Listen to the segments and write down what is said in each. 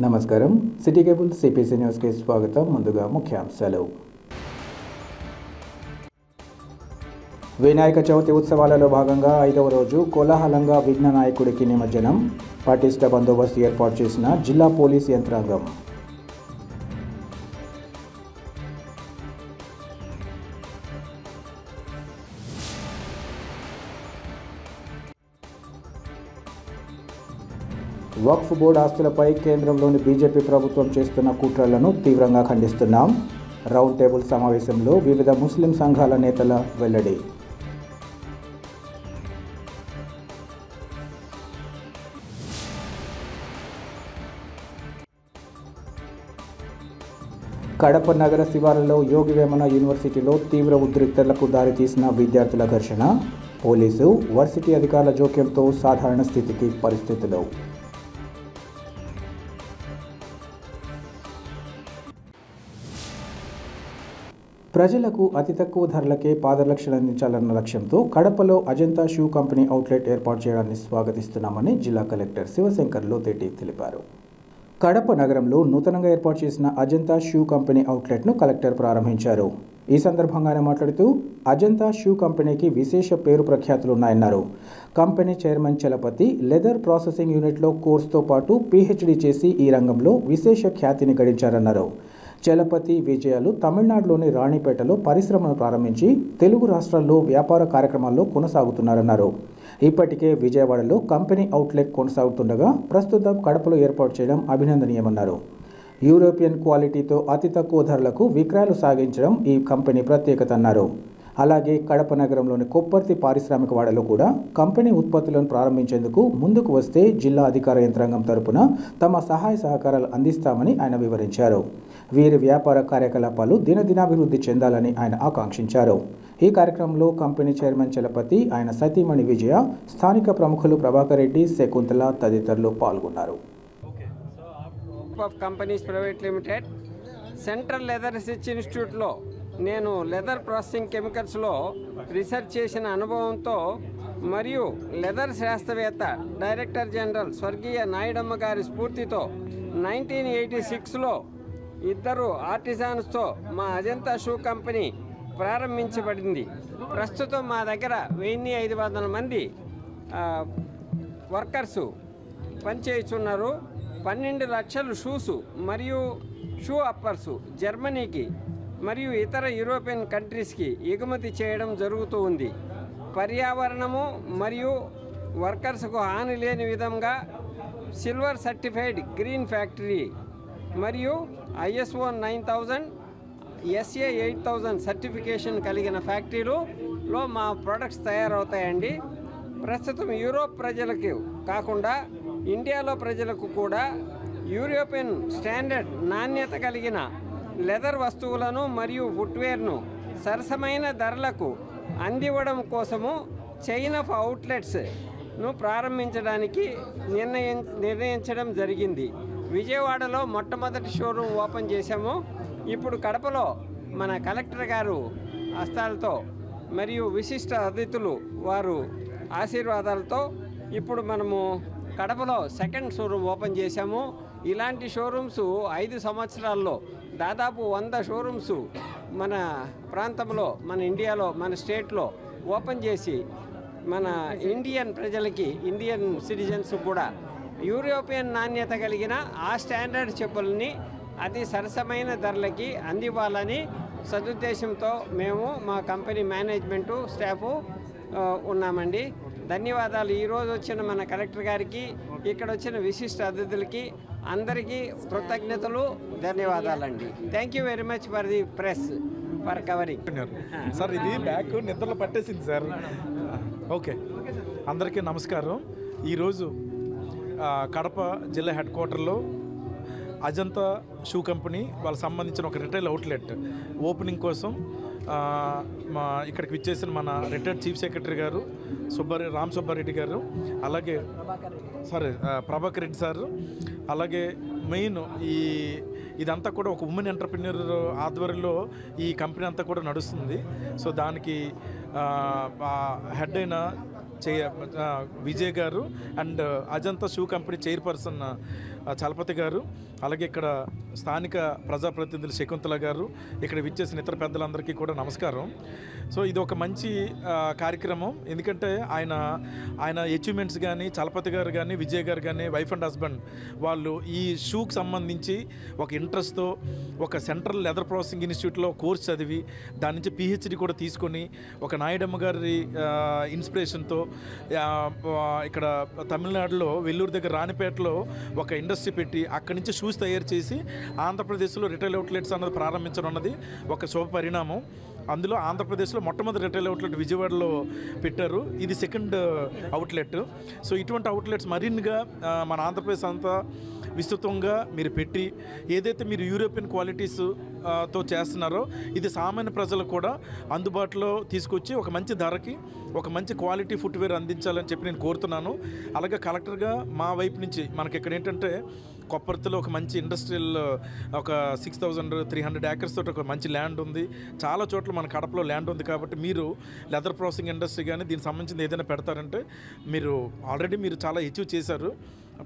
నమస్కారం. City cable CPC న్యూస్కి స్వాగతం. ముందుగా ముఖ్యాంశాలు. వినాయక చవితి ఉత్సవాలలో భాగంగా 5వ రోజు కోలాహలంగా విఘ్న నాయకుడికి నిమజ్జనం. పటిష్ట బందోబస్తు ఏర్పాటు చేసిన జిల్లా పోలీస్ యంత్రాంగం. వక్ఫ్ బోర్డు ఆస్తులపై కేంద్రంలోని బీజేపీ ప్రభుత్వం చేస్తున్న కుట్రలను తీవ్రంగా ఖండిస్తున్నాం. రౌండ్ టేబుల్ సమావేశంలో వివిధ ముస్లిం సంఘాల నేతల వెల్లడి. కడప నగర శివారులో యోగి వేమన యూనివర్సిటీలో తీవ్ర ఉద్రిక్తతలకు దారితీసిన విద్యార్థుల ఘర్షణ. పోలీసు, వర్సిటీ అధికారుల జోక్యంతో సాధారణ స్థితికి పరిస్థితులు. ప్రజలకు అతి తక్కువ ధరలకే పాదరక్షలు అందించాలన్న లక్ష్యంతో కడపలో అజంతా షూ కంపెనీ అవుట్లెట్ ఏర్పాటు చేయడాన్ని స్వాగతిస్తున్నామని జిల్లా కలెక్టర్ శివశంకర్ లోతేటి తెలిపారు. కడప నగరంలో నూతనంగా ఏర్పాటు చేసిన అజంతా షూ కంపెనీ అవుట్లెట్ను కలెక్టర్ ప్రారంభించారు. ఈ సందర్భంగా ఆయన మాట్లాడుతూ అజంతా షూ కంపెనీకి విశేష పేరు ప్రఖ్యాతులున్నాయన్నారు. Company chairman Chalapathi leather processing యూనిట్లో కోర్సుతో పాటు పీహెచ్డీ చేసి ఈ రంగంలో విశేష ఖ్యాతిని గడించారన్నారు. చలపతి విజయాలు తమిళనాడులోని రాణిపేటలో పరిశ్రమను ప్రారంభించి తెలుగు రాష్ట్రాల్లో వ్యాపార కార్యక్రమాల్లో కొనసాగుతున్నారన్నారు. ఇప్పటికే విజయవాడలో కంపెనీ అవుట్లెట్ కొనసాగుతుండగా ప్రస్తుతం కడపలో ఏర్పాటు చేయడం అభినందనీయమన్నారు. యూరోపియన్ క్వాలిటీతో అతి తక్కువ ధరలకు విక్రయాలు సాగించడం ఈ కంపెనీ ప్రత్యేకత అన్నారు. అలాగే కడప నగరంలోని కొప్పర్తి పారిశ్రామిక వాడలో కూడా కంపెనీ ఉత్పత్తులను ప్రారంభించేందుకు ముందుకు వస్తే జిల్లా అధికార యంత్రాంగం తరపున తమ సహాయ సహకారాలు అందిస్తామని ఆయన వివరించారు. వీరి వ్యాపార కార్యకలాపాలు దినదినాభివృద్ధి చెందాలని ఆయన ఆకాంక్షించారు. ఈ కార్యక్రమంలో కంపెనీ చైర్మన్ చలపతి, ఆయన సతీమణి విజయ, స్థానిక ప్రముఖులు ప్రభాకర్ రెడ్డి, శకుంతల తదితరులు పాల్గొన్నారు. Companies private limited central leather research ఇన్స్టిట్యూట్లో నేను లెదర్ ప్రాసెసింగ్ కెమికల్స్లో రీసెర్చ్ చేసిన అనుభవంతో మరియు లెదర్ శాస్త్రవేత్త డైరెక్టర్ జనరల్ స్వర్గీయ నాయుడమ్మ గారి స్ఫూర్తితో 1986లో ఇద్దరు ఆర్టిజాన్స్తో మా అజంతా షూ కంపెనీ ప్రారంభించబడింది. ప్రస్తుతం మా దగ్గర 1500 మంది వర్కర్సు పనిచేస్తున్నారు. 12 లక్షల షూసు మరియు షూ అప్పర్సు జర్మనీకి మరియు ఇతర యూరోపియన్ కంట్రీస్కి ఎగుమతి చేయడం జరుగుతూ ఉంది. పర్యావరణము మరియు వర్కర్స్కు హాని లేని విధంగా సిల్వర్ సర్టిఫైడ్ గ్రీన్ ఫ్యాక్టరీ మరియు ISO 9000 SA 8000 సర్టిఫికేషన్ కలిగిన ఫ్యాక్టరీలో మా ప్రొడక్ట్స్ తయారవుతాయండి. ప్రస్తుతం యూరోప్ ప్రజలకు కాకుండా ఇండియాలో ప్రజలకు కూడా యూరోపియన్ స్టాండర్డ్ నాణ్యత కలిగిన లెదర్ వస్తువులను మరియు ఫుట్వేర్ను సరసమైన ధరలకు అందివ్వడం కోసము చైన్ ఆఫ్ అవుట్లెట్స్ను ప్రారంభించడానికి నిర్ణయించడం జరిగింది. విజయవాడలో మొట్టమొదటి షోరూమ్ ఓపెన్ చేశాము. ఇప్పుడు కడపలో మన కలెక్టర్ గారు హస్తాలతో మరియు విశిష్ట అతిథులు వారు ఆశీర్వాదాలతో ఇప్పుడు మనము కడపలో సెకండ్ షోరూమ్ ఓపెన్ చేశాము. ఇలాంటి షోరూమ్స్ 5 సంవత్సరాల్లో దాదాపు 100 షోరూమ్స్ మన ప్రాంతంలో, మన ఇండియాలో, మన స్టేట్లో ఓపెన్ చేసి మన ఇండియన్ ప్రజలకి, ఇండియన్ సిటిజన్స్ కూడా యూరోపియన్ నాణ్యత కలిగిన ఆ స్టాండర్డ్ చెప్పుల్ని అతి సరసమైన ధరలకి అందివ్వాలని సదుద్దేశంతో మేము మా కంపెనీ మేనేజ్మెంటు స్టాఫు ఉన్నామండి. ధన్యవాదాలు. ఈరోజు వచ్చిన మన కలెక్టర్ గారికి, ఇక్కడ వచ్చిన విశిష్ట అతిథులకి అందరికీ కృతజ్ఞతలు, ధన్యవాదాలండి. Thank you very much for the press for covering. Sir ఇది బ్యాక్ నిద్రలో పట్టేసింది సార్. ఓకే, అందరికీ నమస్కారం. ఈరోజు కడప జిల్లా హెడ్ క్వార్టర్లో అజంతా షూ కంపెనీ వాళ్ళకి సంబంధించిన ఒక రిటైల్ అవుట్లెట్ ఓపెనింగ్ కోసం మా ఇక్కడికి విచ్చేసిన మన రిటైర్డ్ చీఫ్ సెక్రటరీ గారు రామ్ సుబ్బారెడ్డి గారు, అలాగే ప్రభాకర్ రెడ్డి సారు, అలాగే మెయిన్ ఇదంతా కూడా ఒక ఉమెన్ ఎంటర్ప్రెన్యూర్ ఆధ్వర్యంలో ఈ కంపెనీ అంతా కూడా నడుస్తుంది. సో దానికి హెడ్ అయిన విజయ్ గారు and Ajanta shoe company chairperson Chalapathi గారు, అలాగే ఇక్కడ స్థానిక ప్రజాప్రతినిధులు శకుంతల గారు, ఇక్కడ విచ్చేసిన ఇతర పెద్దలందరికీ కూడా నమస్కారం. సో ఇది ఒక మంచి కార్యక్రమం. ఎందుకంటే ఆయన అచీవ్మెంట్స్ కానీ, చలపతి గారు కానీ, విజయ్ గారు కానీ, వైఫ్ అండ్ హస్బెండ్ వాళ్ళు ఈ షూకి సంబంధించి ఒక ఇంట్రెస్ట్తో ఒక సెంట్రల్ లెదర్ ప్రాసెసింగ్ ఇన్స్టిట్యూట్లో కోర్స్ చదివి దాని నుంచి పిహెచ్డి కూడా తీసుకొని ఒక నాయుడమ్మ గారి ఇన్స్పిరేషన్తో ఇక్కడ తమిళనాడులో వెల్లూరు దగ్గర రాణిపేటలో ఒక ఇండస్ట్రీ పెట్టి అక్కడి నుంచి షూస్ తయారు చేసి ఆంధ్రప్రదేశ్లో రిటైల్ అవుట్లెట్స్ అన్నది ప్రారంభించనున్నది ఒక శుభ పరిణామం. అందులో ఆంధ్రప్రదేశ్లో మొట్టమొదటి రిటైల్ అవుట్లెట్ విజయవాడలో పెట్టారు. ఇది సెకండ్ అవుట్లెట్. సో ఇటువంటి అవుట్లెట్స్ మరిన్నిగా మన ఆంధ్రప్రదేశ్ అంతా విస్తృతంగా మీరు పెట్టి ఏదైతే మీరు యూరోపియన్ క్వాలిటీస్ తో చేస్తున్నారో ఇది సామాన్య ప్రజలకు కూడా అందుబాటులో తీసుకొచ్చి ఒక మంచి ధరకి ఒక మంచి క్వాలిటీ ఫుట్వేర్ అందించాలని చెప్పి నేను కోరుతున్నాను. అలాగే కలెక్టర్గా మా వైపు నుంచి మనకి ఇక్కడ ఏంటంటే కొప్పర్తిలో ఒక మంచి ఇండస్ట్రియల్ ఒక 6,300 ఏకర్స్ తోటి ఒక మంచి ల్యాండ్ ఉంది. చాలా చోట్ల మన కడపలో ల్యాండ్ ఉంది. కాబట్టి మీరు లెదర్ ప్రాసెసింగ్ ఇండస్ట్రీ కానీ దీనికి సంబంధించింది ఏదైనా పెడతారంటే మీరు ఆల్రెడీ మీరు చాలా అచీవ్ చేశారు.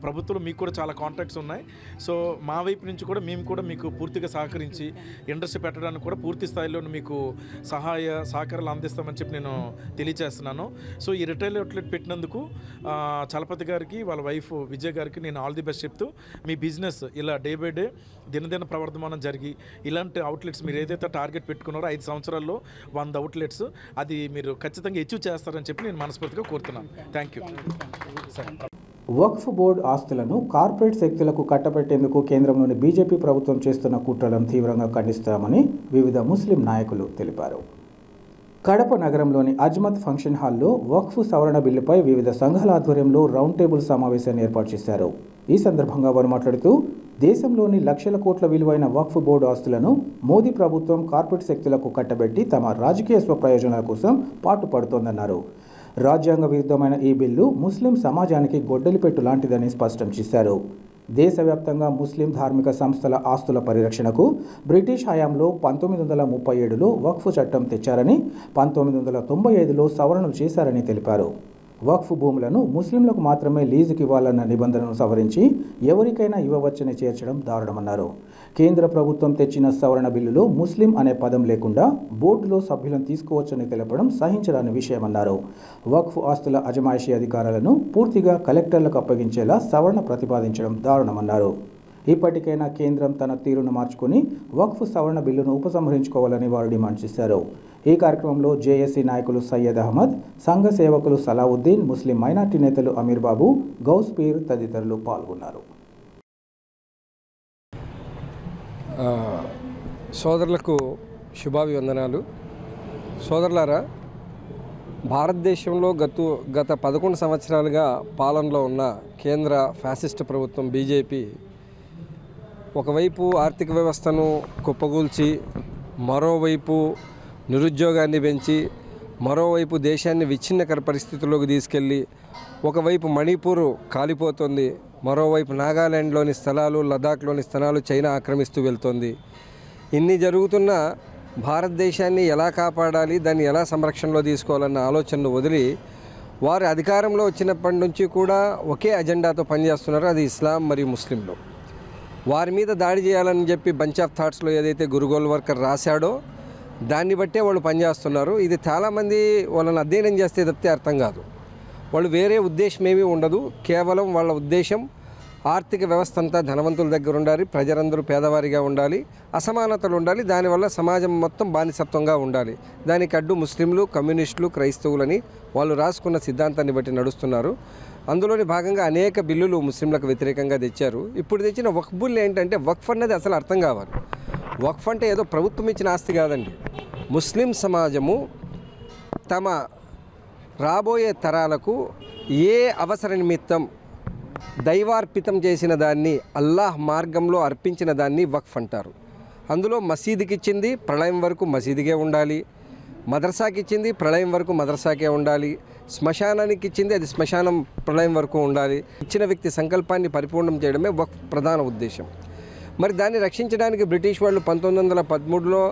ప్రభుత్వంలో మీకు కూడా చాలా కాంటాక్ట్స్ ఉన్నాయి. సో మా వైపు నుంచి కూడా మేము కూడా మీకు పూర్తిగా సహకరించి ఇండస్ట్రీ పెట్టడానికి కూడా పూర్తి స్థాయిలో మీకు సహాయ సహకారాలు అందిస్తామని చెప్పి నేను తెలియజేస్తున్నాను. సో ఈ రిటైల్ అవుట్లెట్ పెట్టినందుకు చలపతి గారికి వాళ్ళ వైఫ్ విజయ్ గారికి నేను ఆల్ ది బెస్ట్ చెప్తూ మీ బిజినెస్ ఇలా డే బై డే దినదిన ప్రవర్ధమానం జరిగి ఇలాంటి అవుట్లెట్స్ మీరు ఏదైతే టార్గెట్ పెట్టుకున్నారో 5 సంవత్సరాల్లో 100 అవుట్లెట్స్ అది మీరు ఖచ్చితంగా అచీవ్ చేస్తారని చెప్పి నేను మనస్ఫూర్తిగా కోరుతున్నాను. Thank you. వక్ఫ్ బోర్డు ఆస్తులను కార్పొరేట్ శక్తులకు కట్టబెట్టేందుకు కేంద్రంలోని బీజేపీ ప్రభుత్వం చేస్తున్న కుట్రలను తీవ్రంగా ఖండిస్తామని వివిధ ముస్లిం నాయకులు తెలిపారు. కడప నగరంలోని అజ్మత్ ఫంక్షన్ హాల్లో వక్ఫ్ సవరణ బిల్లుపై వివిధ సంఘాల ఆధ్వర్యంలో రౌండ్ టేబుల్ సమావేశాన్ని ఏర్పాటు చేశారు. ఈ సందర్భంగా వారు మాట్లాడుతూ దేశంలోని లక్షల కోట్ల విలువైన వక్ఫ్ బోర్డు ఆస్తులను మోదీ ప్రభుత్వం కార్పొరేట్ శక్తులకు కట్టబెట్టి తమ రాజకీయ స్వప్రయోజనాల కోసం పాటుపడుతోందన్నారు. రాజ్యాంగ విరుద్ధమైన ఈ బిల్లు ముస్లిం సమాజానికి గొడ్డలిపెట్టు లాంటిదని స్పష్టం చేశారు. దేశవ్యాప్తంగా ముస్లిం ధార్మిక సంస్థల ఆస్తుల పరిరక్షణకు బ్రిటిష్ హయాంలో 1937లో వక్ఫ్ చట్టం తెచ్చారని 1995లో సవరణలు చేశారని తెలిపారు. వక్ఫ్ భూములను ముస్లింలకు మాత్రమే లీజుకి ఇవ్వాలన్న నిబంధనను సవరించి ఎవరికైనా ఇవ్వవచ్చని చేర్చడం దారుణమన్నారు. కేంద్ర ప్రభుత్వం తెచ్చిన సవరణ బిల్లులో ముస్లిం అనే పదం లేకుండా బోర్డులో సభ్యులను తీసుకోవచ్చని తెలపడం సహించరాని విషయమన్నారు. వక్ఫ్ ఆస్తుల అజమాయిషీ అధికారాలను పూర్తిగా కలెక్టర్లకు అప్పగించేలా సవరణ ప్రతిపాదించడం దారుణమన్నారు. ఇప్పటికైనా కేంద్రం తన తీరును మార్చుకుని వక్ఫ్ సవరణ బిల్లును ఉపసంహరించుకోవాలని వారు డిమాండ్ చేశారు. ఈ కార్యక్రమంలో జేఏసీ నాయకులు సయ్యద్ అహ్మద్, సంఘ సేవకులు సలావుద్దీన్, ముస్లిం మైనార్టీ నేతలు అమీర్ బాబు, గౌస్ పీర్ తదితరులు పాల్గొన్నారు. సోదరులకు శుభాభివందనాలు. సోదరులారా, భారతదేశంలో గత 11 సంవత్సరాలుగా పాలనలో ఉన్న కేంద్ర ఫ్యాసిస్ట్ ప్రభుత్వం బీజేపీ ఒకవైపు ఆర్థిక వ్యవస్థను కుప్పగూల్చి, మరోవైపు నిరుద్యోగాన్ని పెంచి, మరోవైపు దేశాన్ని విచ్ఛిన్నకర పరిస్థితుల్లోకి తీసుకెళ్ళి, ఒకవైపు మణిపూర్ కాలిపోతుంది, మరోవైపు నాగాలాండ్లోని స్థలాలు, లదాఖ్లోని స్థలాలు చైనా ఆక్రమిస్తూ వెళ్తోంది. ఇన్ని జరుగుతున్న భారతదేశాన్ని ఎలా కాపాడాలి, దాన్ని ఎలా సంరక్షణలో తీసుకోవాలన్న ఆలోచనను వదిలి వారు అధికారంలో వచ్చినప్పటి నుంచి కూడా ఒకే అజెండాతో పనిచేస్తున్నారు. అది ఇస్లాం మరియు ముస్లింలు. వారి మీద దాడి చేయాలని చెప్పి బంచ్ ఆఫ్ థాట్స్లో ఏదైతే గురు గోల్వర్కర్ రాశాడో దాన్ని బట్టే వాళ్ళు పనిచేస్తున్నారు. ఇది చాలామంది వాళ్ళని అధ్యయనం చేస్తే తప్పితే అర్థం కాదు. వాళ్ళు వేరే ఉద్దేశం ఏమీ ఉండదు. కేవలం వాళ్ళ ఉద్దేశం ఆర్థిక వ్యవస్థ అంతా ధనవంతుల దగ్గర ఉండాలి, ప్రజలందరూ పేదవారిగా ఉండాలి, అసమానతలు ఉండాలి, దానివల్ల సమాజం మొత్తం బానిసత్వంగా ఉండాలి. దానికి అడ్డు ముస్లింలు, కమ్యూనిస్టులు, క్రైస్తవులని వాళ్ళు రాసుకున్న సిద్ధాంతాన్ని బట్టి నడుస్తున్నారు. అందులోని భాగంగా అనేక బిల్లులు ముస్లింలకు వ్యతిరేకంగా తెచ్చారు. ఇప్పుడు తెచ్చిన వక్ఫ్ బిల్లు ఏంటంటే వక్ఫ్ అన్నది అసలు అర్థం కావాలి. వక్ఫ్ అంటే ఏదో ప్రభుత్వం ఇచ్చిన ఆస్తి కాదండి. ముస్లిం సమాజము తమ రాబోయే తరాలకు ఏ అవసర నిమిత్తం దైవార్పితం చేసిన దాన్ని, అల్లాహ్ మార్గంలో అర్పించిన దాన్ని వక్ఫ్ అంటారు. అందులో మసీదుకి ఇచ్చింది ప్రళయం వరకు మసీదుకే ఉండాలి, మదర్సాకి ఇచ్చింది ప్రళయం వరకు మదర్సాకే ఉండాలి, శ్మశానానికి ఇచ్చింది అది శ్మశానం ప్రళయం వరకు ఉండాలి. ఇచ్చిన వ్యక్తి సంకల్పాన్ని పరిపూర్ణం చేయడమే వక్ఫ్ ప్రధాన ఉద్దేశం. మరి దాన్ని రక్షించడానికి బ్రిటిష్ వాళ్ళు 1913లో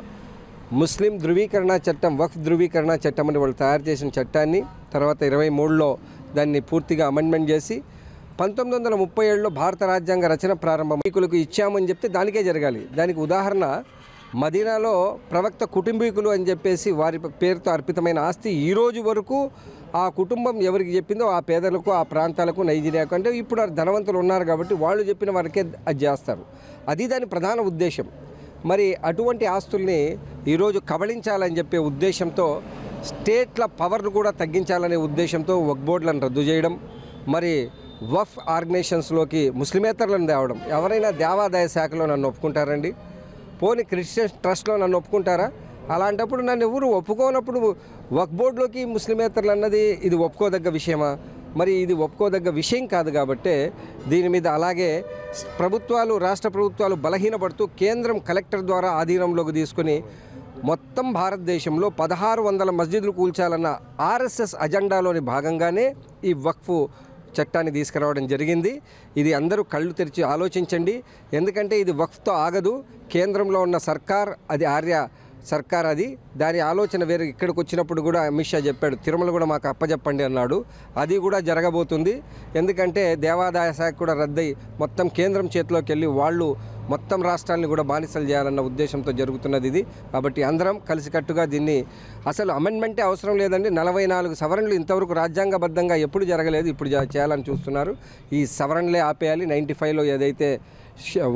ముస్లిం ధృవీకరణ చట్టం, వక్ఫ్ ధృవీకరణ చట్టం అని వాళ్ళు తయారు చేసిన చట్టాన్ని తర్వాత 23లో దాన్ని పూర్తిగా అమెండ్మెంట్ చేసి 1937లో భారత రాజ్యాంగ రచన ప్రారంభం కుటుంబీకులకు ఇచ్చామని చెప్తే దానికే జరగాలి. దానికి ఉదాహరణ మదీనాలో ప్రవక్త కుటుంబీకులు అని చెప్పేసి వారి పేరుతో అర్పితమైన ఆస్తి ఈ రోజు వరకు ఆ కుటుంబం ఎవరికి చెప్పిందో ఆ పేదలకు, ఆ ప్రాంతాలకు, నైజీరియాకు, అంటే ఇప్పుడు ధనవంతులు ఉన్నారు కాబట్టి వాళ్ళు చెప్పిన వారికే అది చేస్తారు. అది దాని ప్రధాన ఉద్దేశం. మరి అటువంటి ఆస్తుల్ని ఈరోజు కబళించాలని చెప్పే ఉద్దేశంతో, స్టేట్ల పవర్ను కూడా తగ్గించాలనే ఉద్దేశంతో వక్ఫ్ బోర్డులను రద్దు చేయడం, మరి వక్ఫ్ ఆర్గనైజేషన్స్లోకి ముస్లిమేతరులను తేవడం. ఎవరైనా దేవాదాయ శాఖలో నన్ను ఒప్పుకుంటారండి? పోనీ క్రిస్టియన్ ట్రస్ట్లో నన్ను ఒప్పుకుంటారా? అలాంటప్పుడు నన్ను ఎవరు ఒప్పుకోనప్పుడు వక్ఫ్ బోర్డులోకి ముస్లిమేతరులు అన్నది ఇది ఒప్పుకోదగ్గ విషయమా? మరి ఇది ఒప్పుకోదగ్గ విషయం కాదు. కాబట్టి దీని మీద అలాగే ప్రభుత్వాలు, రాష్ట్ర ప్రభుత్వాలు బలహీనపడుతూ కేంద్రం కలెక్టర్ ద్వారా ఆధీనంలోకి తీసుకుని మొత్తం భారతదేశంలో 1600 మస్జిద్లు కూల్చాలన్న ఆర్ఎస్ఎస్ అజెండాలోని భాగంగానే ఈ వక్ఫ్ చట్టాన్ని తీసుకురావడం జరిగింది. ఇది అందరూ కళ్ళు తెరిచి ఆలోచించండి. ఎందుకంటే ఇది వక్ఫ్తో ఆగదు. కేంద్రంలో ఉన్న సర్కార్ అది ఆర్య సర్కార్, అది దాని ఆలోచన వేరే. ఇక్కడికి వచ్చినప్పుడు కూడా అమిత్ షా చెప్పాడు, తిరుమల కూడా మాకు అప్పచెప్పండి అన్నాడు. అది కూడా జరగబోతుంది. ఎందుకంటే దేవాదాయ శాఖ కూడా రద్దయి మొత్తం కేంద్రం చేతిలోకి వెళ్ళి వాళ్ళు మొత్తం రాష్ట్రాలను కూడా బానిసలు చేయాలన్న ఉద్దేశంతో జరుగుతున్నది ఇది. కాబట్టి అందరం కలిసికట్టుగా దీన్ని, అసలు అమెండ్మెంటే అవసరం లేదండి. 44 సవరణలు ఇంతవరకు రాజ్యాంగబద్ధంగా ఎప్పుడు జరగలేదు, ఇప్పుడు చేయాలని చూస్తున్నారు. ఈ సవరణలే ఆపేయాలి. 95లో ఏదైతే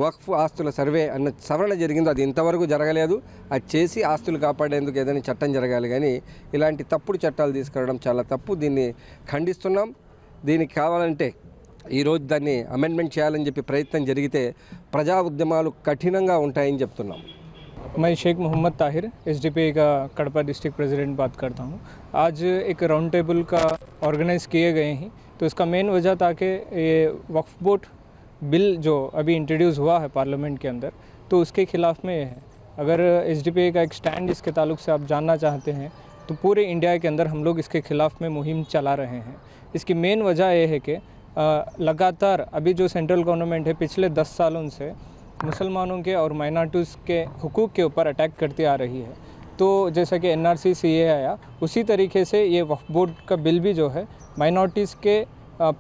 వక్ఫ్ ఆస్తుల సర్వే అన్న సవరణ జరిగిందో అది ఇంతవరకు జరగలేదు. అది చేసి ఆస్తులు కాపాడేందుకు ఏదైనా చట్టం జరగాలి. కానీ ఇలాంటి తప్పుడు చట్టాలు తీసుకురావడం చాలా తప్పు. దీన్ని ఖండిస్తున్నాం. దీనికి కావాలంటే ఈరోజు దాన్ని అమెండ్మెంట్ చేయాలని చెప్పి ప్రయత్నం జరిగితే ప్రజా ఉద్యమాలు కఠినంగా ఉంటాయని చెప్తున్నాం. मैं शेख मोहम्मद ताहिर एसडीपीआई का कड़पा डिस्ट्रिक्ट प्रेसिडेंट बात करता हूँ। आज एक राउंड टेबल का ऑर्गेनाइज़ किए गए हैं, तो इसका मेन वजह था कि ये वक्फ बोर्ड बिल जो अभी इंट्रोड्यूस हुआ है पार्लियामेंट के अंदर, तो उसके ख़िलाफ़ में ये है। अगर एसडीपीआई का एक स्टैंड इसके ताल्लुक से आप जानना चाहते हैं तो पूरे इंडिया के अंदर हम लोग इसके ख़िलाफ़ में मुहिम चला रहे हैं। इसकी मेन वजह ये है कि लगातार अभी जो सेंट्रल गवर्नमेंट है पिछले 10 सालों से मुसलमानों के और माइनॉरिटीज़ के हुकूक के ऊपर अटैक करती आ रही है। तो जैसा कि एनआरसी सीए आया, उसी तरीके से ये वक्फ बोर्ड का बिल भी जो है माइनॉरिटीज़ के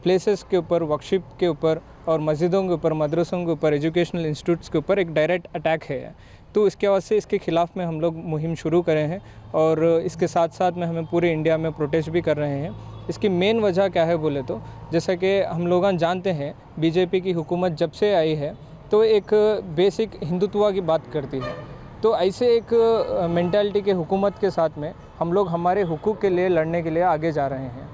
प्लेसेस के ऊपर, वर्कशिप के ऊपर और मस्जिदों के ऊपर, मदरसों के ऊपर, एजुकेशनल इंस्टीट्यूट्स के ऊपर एक डायरेक्ट अटैक है। तो इसके वजह से इसके ख़िलाफ़ में हम लोग मुहिम शुरू करे हैं और इसके साथ साथ में हमें पूरे इंडिया में प्रोटेस्ट भी कर रहे हैं। इसकी मेन वजह क्या है बोले तो, जैसा कि हम लोग जानते हैं बीजेपी की हुकूमत जब से आई है तो एक बेसिक हिंदुत्व की बात करती है। तो ऐसे एक मेंटालिटी के हुकूमत के साथ में हम लोग हमारे हुकूक के लिए लड़ने के लिए आगे जा रहे हैं।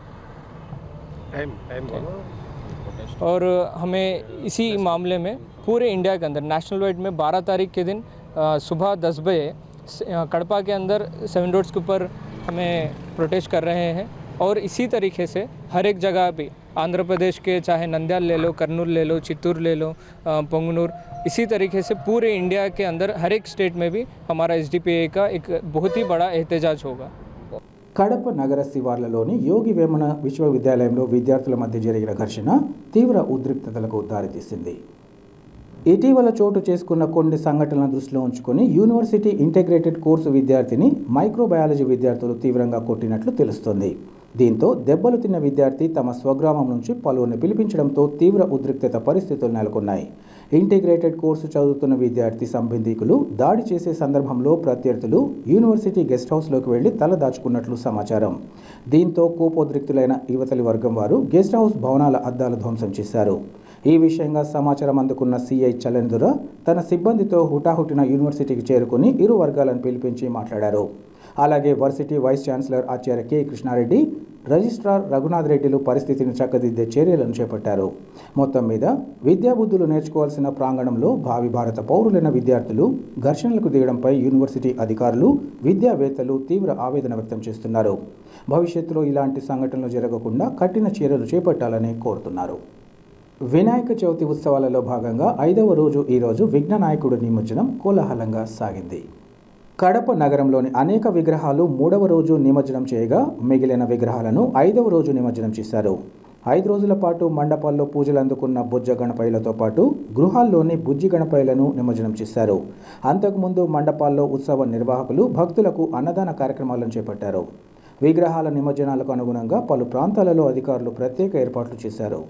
और हमें इसी मामले में पूरे इंडिया के अंदर नेशनल वाइड में 12 तारीख के दिन सुबह 10 बजे कड़पा के अंदर 7 रोड्स के ऊपर हमें प्रोटेस्ट कर रहे हैं। और इसी तरीके से हर एक जगह भी आंध्र प्रदेश के चाहे नंद्याल ले लो, कर्नूल ले लो, चित्तूर ले लो, पंगनूर, इसी तरीके से पूरे इंडिया के अंदर हर एक स्टेट में भी हमारा एसडीपीआई का एक बहुत ही बड़ा एहतजाज होगा। కడప నగర శివార్లలోని యోగి వేమన విశ్వవిద్యాలయంలో విద్యార్థుల మధ్య జరిగిన ఘర్షణ తీవ్ర ఉద్రిక్తతలకు దారితీసింది. ఇటీవల చోటు చేసుకున్న కొన్ని సంఘటనలను దృష్టిలో ఉంచుకొని యూనివర్సిటీ ఇంటిగ్రేటెడ్ కోర్సు విద్యార్థిని మైక్రోబయాలజీ విద్యార్థులు తీవ్రంగా కొట్టినట్లు తెలుస్తోంది. దీంతో దెబ్బలు తిన్న విద్యార్థి తమ స్వగ్రామం నుంచి పలువురిని పిలిపించడంతో తీవ్ర ఉద్రిక్తత పరిస్థితులు నెలకొన్నాయి. ఇంటిగ్రేటెడ్ కోర్సు చదువుతున్న విద్యార్థి సంబంధికులు దాడి చేసే సందర్భంలో ప్రత్యర్థులు యూనివర్సిటీ గెస్ట్ హౌస్లోకి వెళ్లి తల దాచుకున్నట్లు సమాచారం. దీంతో కోపోద్రిక్తులైన యువతలి వర్గం వారు గెస్ట్ హౌస్ భవనాల అద్దాల ధ్వంసం చేశారు. ఈ విషయంగా సమాచారం అందుకున్న సిఐ చలెందుర తన సిబ్బందితో హుటాహుటిన యూనివర్సిటీకి చేరుకుని ఇరు వర్గాలను పిలిపించి మాట్లాడారు. అలాగే వర్సిటీ వైస్ ఛాన్సలర్ ఆచార్య కె కృష్ణారెడ్డి, రిజిస్ట్రార్ రఘునాథ్ రెడ్డిలు పరిస్థితిని చక్కదిద్దే చర్యలను చేపట్టారు. మొత్తం మీద విద్యాబుద్ధులు నేర్చుకోవాల్సిన ప్రాంగణంలో భావి భారత పౌరులైన విద్యార్థులు ఘర్షణలకు దిగడంపై యూనివర్సిటీ అధికారులు, విద్యావేత్తలు తీవ్ర ఆవేదన వ్యక్తం చేస్తున్నారు. భవిష్యత్తులో ఇలాంటి సంఘటనలు జరగకుండా కఠిన చర్యలు చేపట్టాలని కోరుతున్నారు. వినాయక చవితి ఉత్సవాలలో భాగంగా 5వ రోజు ఈరోజు విఘ్ననాయకుడు నిమజ్జనం కోలాహలంగా సాగింది. కడప నగరంలోని అనేక విగ్రహాలు 3వ రోజు నిమజ్జనం చేయగా మిగిలిన విగ్రహాలను 5వ రోజు నిమజ్జనం చేశారు. 5 రోజుల పాటు మండపాల్లో పూజలు అందుకున్న బుజ్జ గణపయ్యలతో పాటు గృహాల్లోని బుజ్జి గణపయ్యలను నిమజ్జనం చేశారు. అంతకుముందు మండపాల్లో ఉత్సవ నిర్వాహకులు భక్తులకు అన్నదాన కార్యక్రమాలను చేపట్టారు. విగ్రహాల నిమజ్జనాలకు అనుగుణంగా పలు ప్రాంతాలలో అధికారులు ప్రత్యేక ఏర్పాట్లు చేశారు.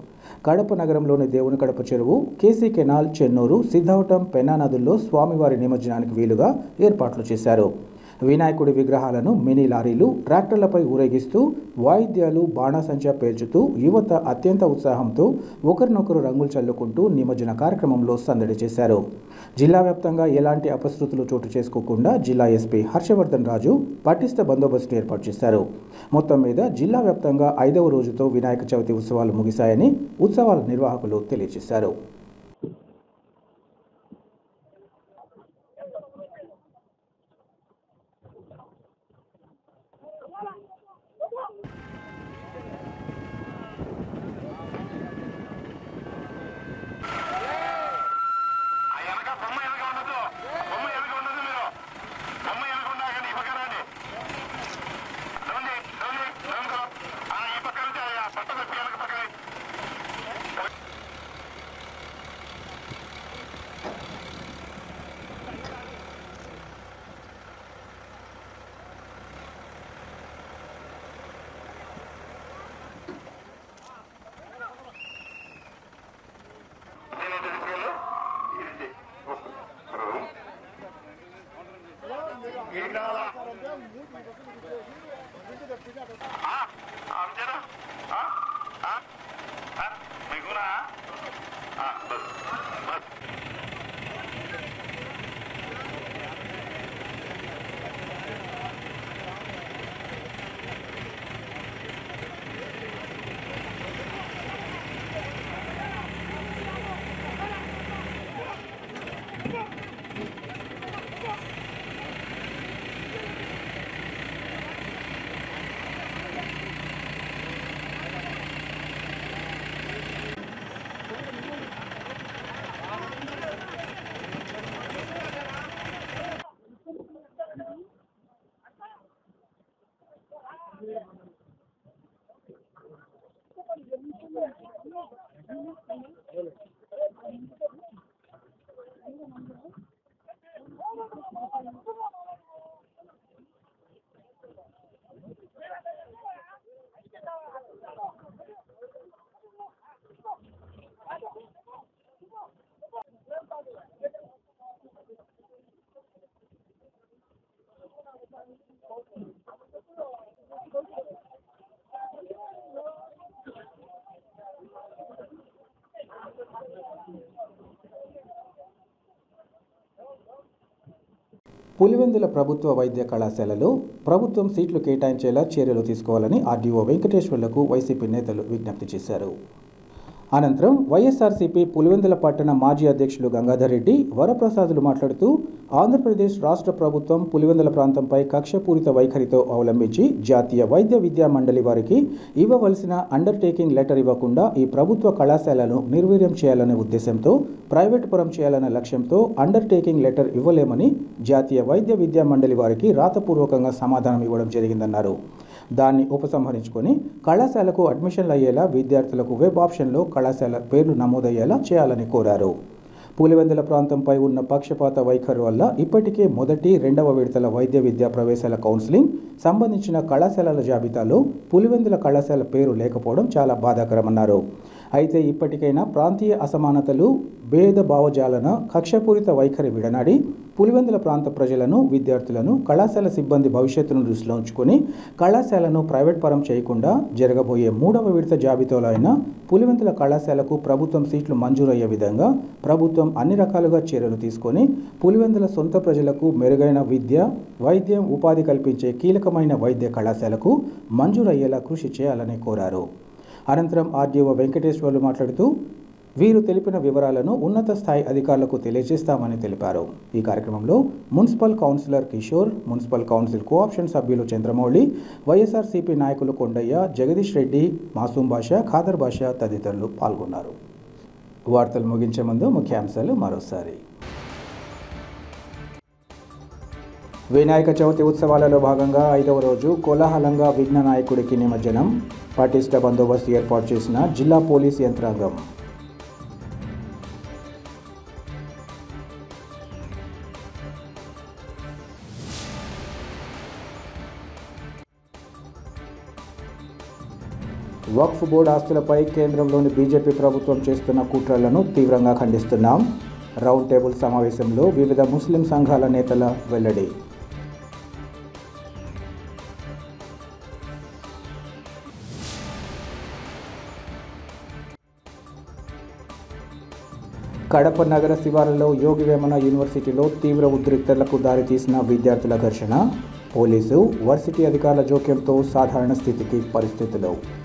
కడప నగరంలోని దేవుని కడప చెరువు, కేసీ కెనాల్, చెన్నూరు, సిద్ధవటం, పెన్నా నదుల్లో స్వామివారి నిమజ్జనానికి వీలుగా ఏర్పాట్లు చేశారు. వినాయకుడి విగ్రహాలను మినీ లారీలు, ట్రాక్టర్లపై ఊరేగిస్తూ వాయిద్యాలు, బాణాసంచా పేల్చుతూ యువత అత్యంత ఉత్సాహంతో ఒకరినొకరు రంగులు చల్లుకుంటూ నిమజ్జన కార్యక్రమంలో సందడి చేశారు. జిల్లా వ్యాప్తంగా ఎలాంటి అపశృతులు చోటు చేసుకోకుండా జిల్లా ఎస్పీ హర్షవర్ధన్ రాజు పటిష్ట బందోబస్తు ఏర్పాటు చేశారు. మొత్తం మీద జిల్లా వ్యాప్తంగా 5వ రోజుతో వినాయక చవితి ఉత్సవాలు ముగిశాయని ఉత్సవాల నిర్వాహకులు తెలియజేశారు. పులివెందుల ప్రభుత్వ వైద్య కళాశాలలో ప్రభుత్వం సీట్లు కేటాయించేలా చర్యలు తీసుకోవాలని ఆర్డీఓ వెంకటేశ్వర్లకు వైసీపీ నేతలు విజ్ఞప్తి చేశారు. అనంతరం వైఎస్ఆర్సీపీ పులివెందుల పట్టణ మాజీ అధ్యక్షులు గంగాధర్ రెడ్డి, వరప్రసాదులు మాట్లాడుతూ ఆంధ్రప్రదేశ్ రాష్ట్ర ప్రభుత్వం పులివెందుల ప్రాంతంపై కక్షపూరిత వైఖరితో అవలంబించి జాతీయ వైద్య విద్యా మండలి వారికి ఇవ్వవలసిన అండర్టేకింగ్ లెటర్ ఇవ్వకుండా ఈ ప్రభుత్వ కళాశాలను నిర్వీర్యం చేయాలనే ఉద్దేశంతో ప్రైవేటు పరం చేయాలనే లక్ష్యంతో అండర్టేకింగ్ లెటర్ ఇవ్వలేమని జాతీయ వైద్య విద్యా మండలి వారికి రాతపూర్వకంగా సమాధానం ఇవ్వడం జరిగిందన్నారు. దాన్ని ఉపసంహరించుకొని కళాశాలకు అడ్మిషన్లు అయ్యేలా విద్యార్థులకు వెబ్ ఆప్షన్లో కళాశాల పేర్లు నమోదయ్యేలా చేయాలని కోరారు. పులివెందుల ప్రాంతంపై ఉన్న పక్షపాత వైఖరి వల్ల ఇప్పటికే మొదటి, 2వ విడతల వైద్య విద్యా ప్రవేశాల కౌన్సిలింగ్ సంబంధించిన కళాశాలల జాబితాలో పులివెందుల కళాశాల పేరు లేకపోవడం చాలా బాధాకరమన్నారు. అయితే ఇప్పటికైనా ప్రాంతీయ అసమానతలు, భేద భావజాలన, కక్షపూరిత వైఖరి విడనాడి పులివెందుల ప్రాంత ప్రజలను, విద్యార్థులను, కళాశాల సిబ్బంది భవిష్యత్తును దృష్టిలో ఉంచుకొని కళాశాలను ప్రైవేట్ పరం చేయకుండా జరగబోయే 3వ విడత జాబితాలో అయినా పులివెందుల కళాశాలకు ప్రభుత్వం సీట్లు మంజూరయ్యే విధంగా ప్రభుత్వం అన్ని రకాలుగా చర్యలు తీసుకొని పులివెందుల సొంత ప్రజలకు మెరుగైన విద్య, వైద్యం, ఉపాధి కల్పించే కీలకమైన వైద్య కళాశాలకు మంజూరయ్యేలా కృషి చేయాలని కోరారు. అనంతరం ఆర్డీఓ వెంకటేశ్వర్లు మాట్లాడుతూ వీరు తెలిపిన వివరాలను ఉన్నత స్థాయి అధికారులకు తెలియజేస్తామని తెలిపారు. ఈ కార్యక్రమంలో municipal councillor Kishore, municipal council cooption సభ్యులు చంద్రమౌళి, వైఎస్ఆర్సీపీ నాయకులు కొండయ్య, జగదీష్ రెడ్డి, మాసూం బాషా, ఖాదర్ బాషా తదితరులు పాల్గొన్నారు. వార్తలు ముగించే ముందు ముఖ్యాంశాలు మరోసారి. వినాయక చవితి ఉత్సవాలలో భాగంగా 5వ రోజు కోలాహలంగా విఘ్న నాయకుడికి నిమజ్జనం, పటిష్ట బందోబస్తు ఏర్పాటు చేసిన జిల్లా పోలీస్ యంత్రాంగం. వక్ఫ్ బోర్డు ఆస్తులపై కేంద్రంలోని బీజేపీ ప్రభుత్వం చేస్తున్న కుట్రలను తీవ్రంగా ఖండిస్తున్నాం. రౌండ్ టేబుల్ సమావేశంలో వివిధ ముస్లిం సంఘాల నేతల వెల్లడి. కడప నగర శివారులో యోగి వేమన యూనివర్సిటీలో తీవ్ర ఉద్రిక్తతలకు దారితీసిన విద్యార్థుల ఘర్షణ. పోలీసు, వర్సిటీ అధికారుల జోక్యంతో సాధారణ స్థితికి పరిస్థితులు.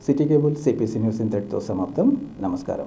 సిటీ కేబుల్ సిపిసి న్యూస్ ఇంతటితో సమాప్తం. నమస్కారం.